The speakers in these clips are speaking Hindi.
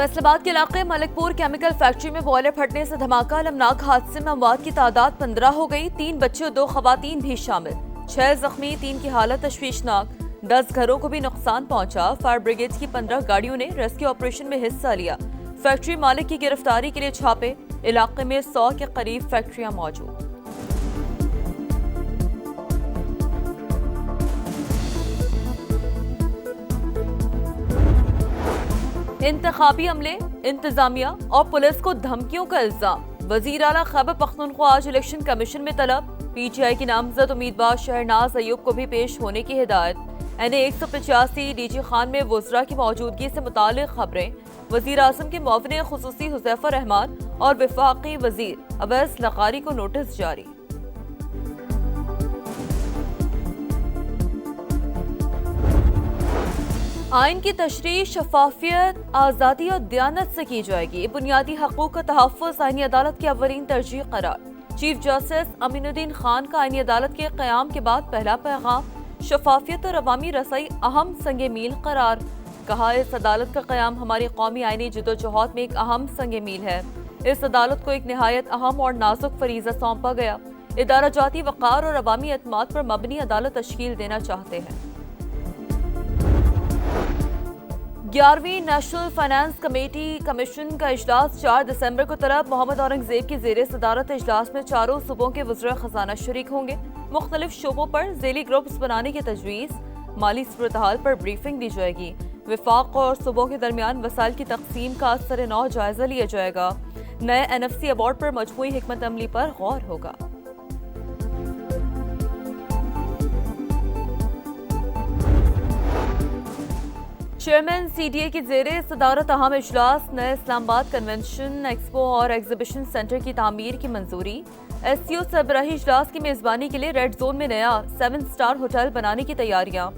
फैसलाबाद के इलाके मलिकपुर केमिकल फैक्ट्री में बॉयलर फटने से धमाका। अलमनाक हादसे में अमवात की तादाद 15 हो गई। 3 बच्चे और 2 खवातीन भी शामिल। 6 जख्मी, 3 की हालत तशवीशनाक। 10 घरों को भी नुकसान पहुंचा। फायर ब्रिगेड की 15 गाड़ियों ने रेस्क्यू ऑपरेशन में हिस्सा लिया। फैक्ट्री मालिक की गिरफ्तारी के लिए छापे। इलाके में 100 के करीब फैक्ट्रियां मौजूद। इंतखाबी अमले, इंतजामिया और पुलिस को धमकियों का इल्जाम। वजीर आला खैबर पख्तूनख्वा आज इलेक्शन कमीशन में तलब। पीटीआई की नामजद उम्मीदवार शहनाज अयूब को भी पेश होने की हिदायत। NA 185 डीजी खान में वुज़रा की मौजूदगी से मुतालिक खबरें। वजीर आज़म के मुआविन खुसूसी हुज़ैफा रहमान और वफाकी वजीर अवैस लग़ारी को नोटिस जारी। आइन की तशरीह शफाफियत, आज़ादी और दयानत से की जाएगी। बुनियादी हकूक़ का तहफ़्फ़ुज़ आईनी अदालत की अवलीन तरजीह करार। चीफ जस्टिस अमीनुद्दीन खान का आईनी अदालत के क़याम के बाद पहला पैगाम। शफाफियत और अवामी रसाई अहम संगे मील करार। कहा, इस अदालत का क़याम हमारी कौमी आईनी जदोजहद में एक अहम संगे मील है। इस अदालत को एक नहायत अहम और नाजुक फरीज़ा सौंपा गया। इदारा जाती वक़ार और अवामी एतमाद पर मबनी अदालत तश्कील देना चाहते हैं। 11वीं नेशनल फाइनेंस कमेटी कमीशन का इजलास 4 दिसंबर को तलब। मोहम्मद औरंगजेब की ज़ेर सदारत इजलास में चारों सूबों के वज़ीर ख़जाना शरीक होंगे। मुख्तलिफ शोबों पर ज़ेली ग्रुप्स बनाने की तजवीज़। माली सूरत-हाल पर ब्रीफिंग दी जाएगी। विफाक और सूबों के दरमियान वसाइल की तकसीम का असर नौ जायजा लिया जाएगा। नए NFC अवार्ड पर मजमूई हिकमत अमली पर गौर होगा। चेयरमैन CDA की ज़ेरे सदारत अहम इजलास। नए इस्लामाबाद कन्वेंशन एक्सपो और एग्जीबिशन सेंटर की तामीर की मंजूरी। SCO सरबराही इजलास की मेज़बानी के लिए रेड जोन में नया 7 स्टार होटल बनाने की तैयारियां।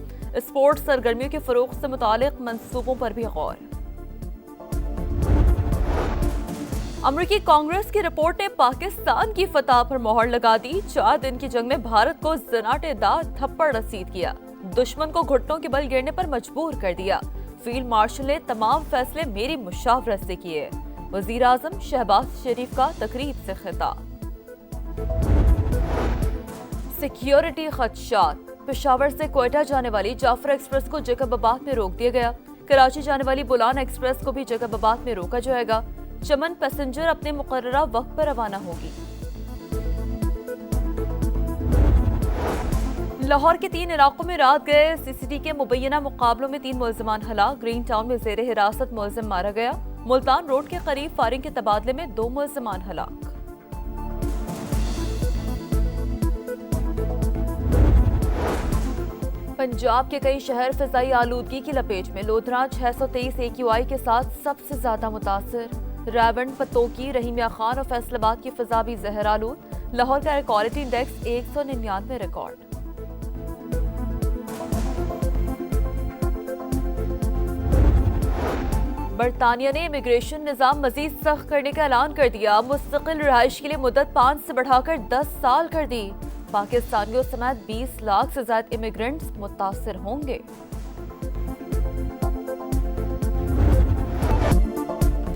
स्पोर्ट्स सरगर्मियों के फ़रोग़ से मुतालिक मंसूबों पर भी गौर। अमरीकी कांग्रेस की रिपोर्ट ने पाकिस्तान की फतह पर मोहर लगा दी। 4 दिन की जंग में भारत को ज़नाटेदार थप्पड़ रसीद किया। दुश्मन को घुटनों के बल गिरने पर मजबूर कर दिया। फील्ड मार्शल ने तमाम फैसले मेरी मुशावरत से किए। वजीर आजम शहबाज शरीफ का तकरीब से खिताब। सिक्योरिटी खदशात। पेशावर से कोयटा जाने वाली जाफर एक्सप्रेस को जैकबाबाद में रोक दिया गया। कराची जाने वाली बुलान एक्सप्रेस को भी जैकबाबाद में रोका जाएगा। चमन पैसेंजर अपने मुकर्ररा वक्त पर रवाना होगी। लाहौर के 3 इलाकों में रात गए CCD के मुबैना मुकाबलों में 3 मुलजमान हलाक। ग्रीन टाउन में ज़ेरे हिरासत मुलजिम मारा गया। मुल्तान रोड के करीब फायरिंग के तबादले में 2 मुलजमान हलाक। पंजाब के कई शहर फिजाई आलूदगी की लपेट में। लोधरा 623 AQI के साथ सबसे ज्यादा मुतासर। रावण, पतोकी, रहीमिया खान और फैसलाबाद की फिजा भी जहर आलूद। लाहौर का एयर क्वालिटी इंडेक्स 199 रिकॉर्ड। बरतानिया ने इमिग्रेशन निज़ाम मजीद सख्त करने का ऐलान कर दिया। मुस्तकिल रिहाइश के लिए मुद्दत 5 से बढ़ाकर 10 साल कर दी। पाकिस्तानियों समेत 20 लाख से ज्यादा इमिग्रेंट्स मुतासिर होंगे।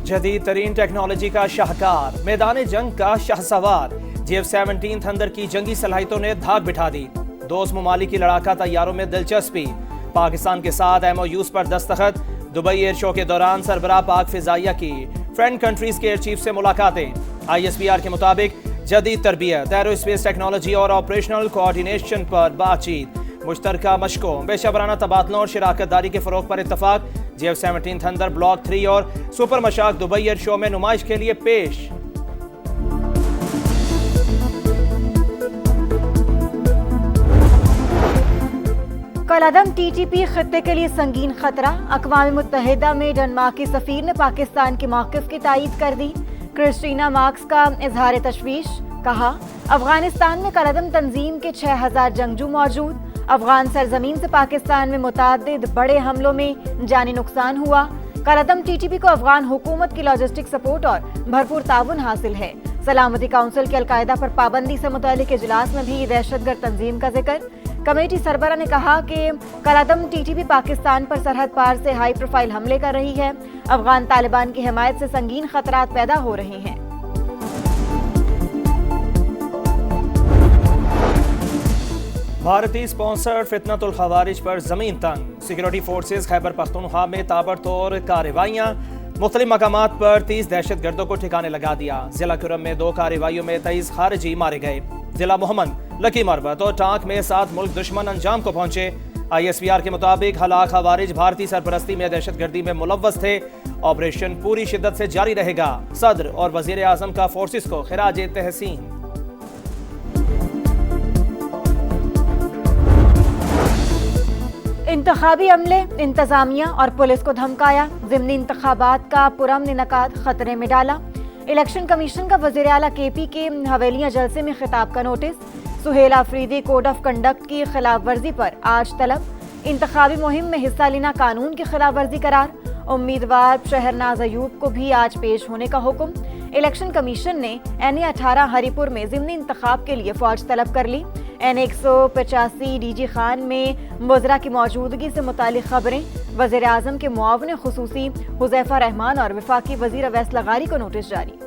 जदीद तरीन टेक्नोलॉजी का शाहकार, मैदान जंग का शाहसवार। JF-17 थंडर की जंगी सलाहियतों ने धाक बिठा दी। दोस्त ममालिक की लड़ाका तैयारों में दिलचस्पी। पाकिस्तान के साथ MOUs पर दस्तखत। दुबई एयर शो के दौरान सरबराह पाक फिजाइया की फ्रेंड कंट्रीज के एयर चीफ से मुलाकातें। ISPR के मुताबिक जदीद तरबियत, एरोस्पेस टेक्नोलॉजी और ऑपरेशनल कोऑर्डिनेशन पर बातचीत। मुश्तरका मशकों, पेशावराना तबादलों और शराकत दारी के फरोग पर इत्तफाक। JF-17 थंडर ब्लॉक 3 और super Mashak Dubai air show में नुमाइश के लिए पेश। कलअदम TTP खित्ते के लिए संगीन खतरा। अक़वाम मुत्तहिदा में डेनमार्क के सफीर ने पाकिस्तान के मौक़िफ़ की तायीद कर दी। क्रिस्टीना मार्क्स का इजहार तशवीश। कहा, अफगानिस्तान में कलअदम तंजीम के 6000 जंगजू मौजूद। अफगान सरजमीन से पाकिस्तान में मुतादिद बड़े हमलों में जानी नुकसान हुआ। कलअदम TTP को अफगान हुकूमत की लॉजिस्टिक सपोर्ट और भरपूर ताउन हासिल है। सलामती काउंसिल की अलकायदा पर पाबंदी से मुतालिक इजलास में भी दहशतगर्द तंजीम का जिक्र। कमेटी सरबरा ने कहा कि कलादम टीटीपी पाकिस्तान पर सरहद पार से हाई प्रोफाइल हमले कर रही है। अफगान तालिबान की हिमायत से संगीन खतरात पैदा हो रहे हैं। भारतीय स्पॉन्सर्ड फितनतुल खवारिज पर जमीन तंग। सिक्योरिटी फोर्सेज खैबर पख्तूनख्वा में ताबड़तोड़ कार्रवाइयां। मुख्तलिफ मकामात पर 30 दहशतगर्दों को ठिकाने लगा दिया। जिला कुरम में 2 कार्रवाइयों में 23 खारिजी मारे गए। जिला मोहम्मद, लकी मरबत और टांक में 7 मुल्क दुश्मन अंजाम को पहुंचे। ISPR के मुताबिक हलाक खवारिज भारतीय सरपरस्ती में दहशतगर्दी में मुलव्वस थे। ऑपरेशन पूरी शिद्दत से जारी रहेगा। सदर और वजीर आजम का फोर्सेस को खिराज तहसीन। इंतखाबी अमले, इंतजामिया और पुलिस को धमकाया। ज़िमनी इंतखाबात का पुरअमन इनकाद खतरे में डाला। इलेक्शन कमीशन का वज़ीर आला KP के हवेलियां जलसे में खिताब का notice. Suhail Afridi code of conduct की खिलाफ वर्जी पर आज तलब। इंतखाबी मुहिम में हिस्सा लेना कानून की खिलाफ वर्जी करार। उम्मीदवार शहरनाज अयूब को भी आज पेश होने का हुक्म। इलेक्शन कमीशन ने NA 18 हरिपुर में ज़िमनी इंतखाब के लिए फौज तलब कर ली। NA 185 DG खान में वज़रा की मौजूदगी से मुतालिक खबरें। वज़ीर आज़म के मुआविन खुसूसी हुज़ैफा रहमान और वफाकी वज़ीर अवैस लगारी को नोटिस जारी।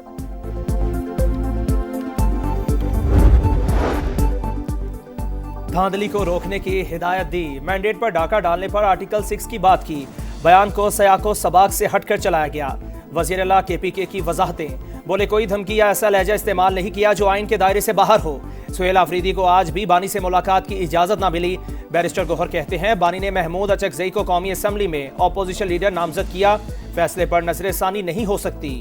धांधली को रोकने की हिदायत दी। मैंडेट पर डाका डालने पर आर्टिकल 6 की बात की। बयान को सयाको सबाक से हटकर चलाया गया। वज़ीर आला KPK की वजाहतें। बोले कोई धमकी या ऐसा लहजा इस्तेमाल नहीं किया जो आइन के दायरे से बाहर हो। सुहेल आफरीदी को आज भी बानी से मुलाकात की इजाजत ना मिली। बैरिस्टर गौहर कहते हैं बानी ने महमूद अचकजई को कौमी असम्बली में ऑपोजिशन लीडर नामजद किया। फैसले पर नजरसानी नहीं हो सकती।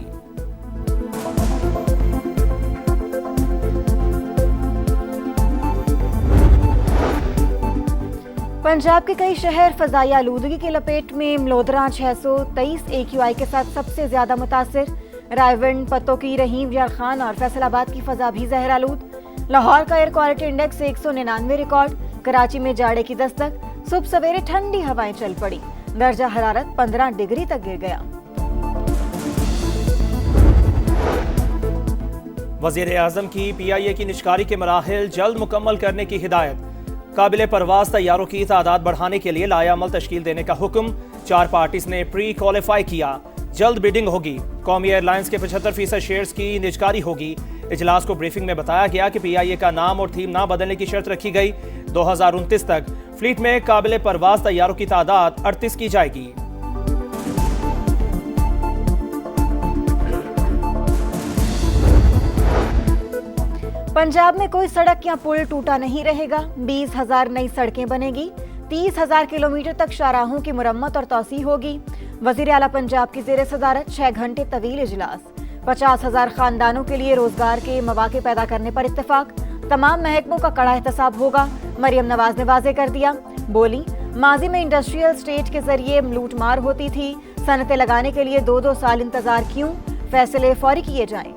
पंजाब के कई शहर फजाई आलूदगी की लपेट में। मलोदरा 623 AQI के साथ सबसे ज्यादा मुतासिर। रायवंड, पतोकी, रहीम यार खान और फैसलाबाद की फजा भी जहर आलूद। लाहौर का air quality index 199 record. Karachi में जाड़े की दस्तक। सुबह सवेरे ठंडी हवाएं चल पड़ी। दर्जा हरारत 15 डिग्री तक गिर गया। वजीर आजम की PIA की निष्कारी के मराहिल जल्द मुकम्मल करने की हिदायत। काबिल परवाज तैयारों की तादाद बढ़ाने के लिए लायामल तश्कील देने का हुक्म। 4 पार्टीज ने प्री क्वालिफाई किया। जल्द बिडिंग होगी। कौमी एयरलाइंस के 75% शेयर्स की निजकारी होगी। इजलास को ब्रीफिंग में बताया गया कि PIA का नाम और थीम ना बदलने की शर्त रखी गई। 2029 तक फ्लीट में काबिल परवाज तैयारों की तादाद 38 की जाएगी। पंजाब में कोई सड़क या पुल टूटा नहीं रहेगा। 20,000 नई सड़कें बनेगी। 30,000 किलोमीटर तक शाहराहों की मुरम्मत और तौसी होगी। वजीर आला पंजाब की ज़ेर सदारत 6 घंटे तवील इजलास। 50,000 खानदानों के लिए रोजगार के मौके पैदा करने पर इत्तेफाक। तमाम महकमों का कड़ा एहतसाब होगा। मरियम नवाज ने वाजे कर दिया। बोली माजी में इंडस्ट्रियल स्टेट के जरिए लूटमार होती थी। सनतें लगाने के लिए 2-2 साल इंतजार क्यों? फैसले फौरी किए जाएं।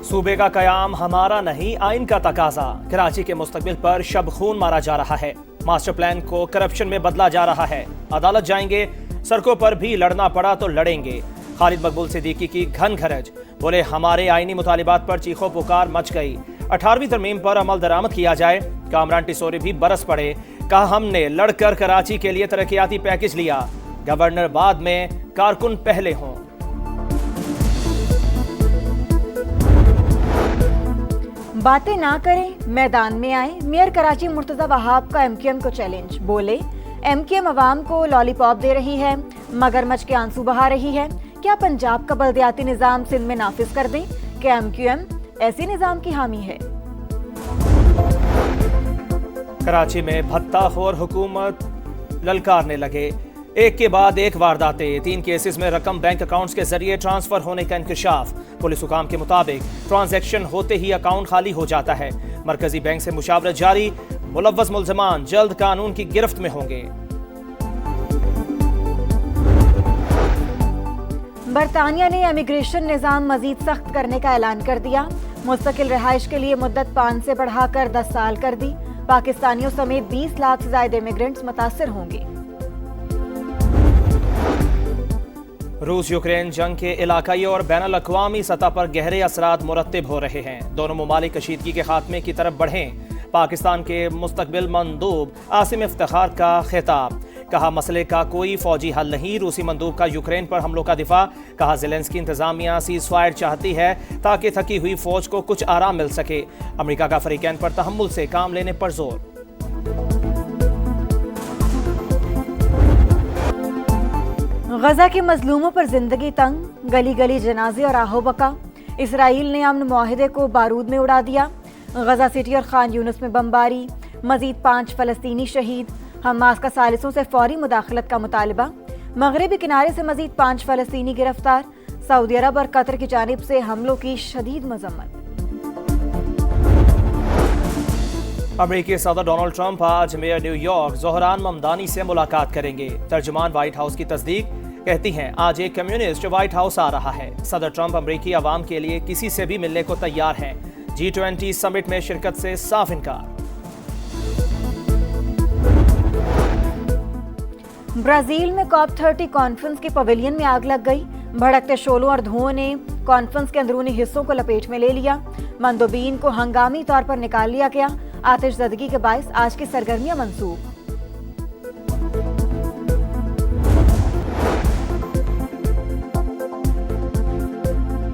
सूबे का कयाम हमारा नहीं आइन का तकाजा। कराची के मुस्तकबिल पर शब खून मारा जा रहा है। मास्टर प्लान को करप्शन में बदला जा रहा है। अदालत जाएंगे, सड़कों पर भी लड़ना पड़ा तो लड़ेंगे। खालिद मकबूल सिद्दीकी की घन घरज। बोले हमारे आईनी मुतालिबात पर चीखों पुकार मच गई। 18वीं तरमीम पर अमल दरामद किया जाए। कामरान टिसोरी भी बरस पड़े। कहा हमने लड़कर कराची के लिए तरक्याती पैकेज लिया। गवर्नर बाद में, कारकुन पहले हों। बातें ना करें, मैदान में आए। मेयर कराची मुर्तजा वहाब का MQM को चैलेंज। बोले MQM अवाम को लॉलीपॉप दे रही है, मगरमच्छ के आंसू बहा रही है। क्या पंजाब का बल्दियाती निजाम सिंध में नाफिज कर दें? क्या MQM ऐसी निजाम की हामी है? कराची में भत्ताखोर हुकूमत ललकारने लगे। एक के बाद एक वारदातें। 3 केसेस में रकम बैंक अकाउंट्स के जरिए ट्रांसफर होने का इंकशाफ। पुलिस हुकाम के मुताबिक ट्रांजैक्शन होते ही अकाउंट खाली हो जाता है। मरकजी बैंक से मुशावरत जारी। मुलव्वस मुल्ज़िमान जल्द कानून की गिरफ्त में होंगे। बरतानिया ने इमिग्रेशन निज़ाम मजीद सख्त करने का ऐलान कर दिया। मुस्तकिल रिहाइश के लिए मुद्दत 5 से बढ़ाकर 10 साल कर दी। पाकिस्तानियों समेत 20 लाख से ज्यादा इमिग्रेंट्स मुतासिर होंगे। रूस यूक्रेन जंग के इलाकाई और बैनुल अक़वामी सतह पर गहरे असरात मुरत्तिब हो रहे हैं। दोनों ममालिक कशीदगी के खात्मे की तरफ बढ़ें। पाकिस्तान के मुस्तकबिल मंदूब आसिम इफ्तिखार का खिताब। कहा मसले का कोई फौजी हल नहीं। रूसी मंदूब का यूक्रेन पर हमलों का दिफा। कहा ज़ेलेंस्की इंतजामिया सीज़ फायर चाहती है ताकि थकी हुई फौज को कुछ आराम मिल सके। अमेरिका का फरीकैन पर तहम्मुल से काम लेने पर जोर। गजा के मजलूमों पर जिंदगी तंग, गली गली जनाजे और आहो बका। इसराइल ने अमन मुआहिदे को बारूद में उड़ा दिया। गजा सिटी और खान यूनिस में बमबारी। मजीद 5 फलस्तीनी शहीद। हमास का सालिसों से फौरी मुदाखलत का मुतालबा। मगरबी किनारे से मजीद 5 फलस्तीनी गिरफ्तार। सऊदी अरब और कतर की जानिब से हमलों की शदीद मजम्मत। अमेरिकी सदर डोनाल्ड ट्रंप आज मेयर न्यूयॉर्क ज़ोहरान ममदानी से मुलाकात करेंगे। तर्जुमान व्हाइट हाउस की तस्दीक। कहती हैं आज एक कम्युनिस्ट व्हाइट हाउस आ रहा है। सदर ट्रंप अमेरिकी अवाम के लिए किसी से भी मिलने को तैयार हैं। G20 समिट में शिरकत से साफ इनकार। ब्राजील में COP30 कॉन्फ्रेंस के पवेलियन में आग लग गई। भड़कते शोलों और धुओं ने कॉन्फ्रेंस के अंदरूनी हिस्सों को लपेट में ले लिया। मंदोबीन को हंगामी तौर पर निकाल लिया गया। आतिशज़दगी के बायस आज की सरगर्मियां मंसूख।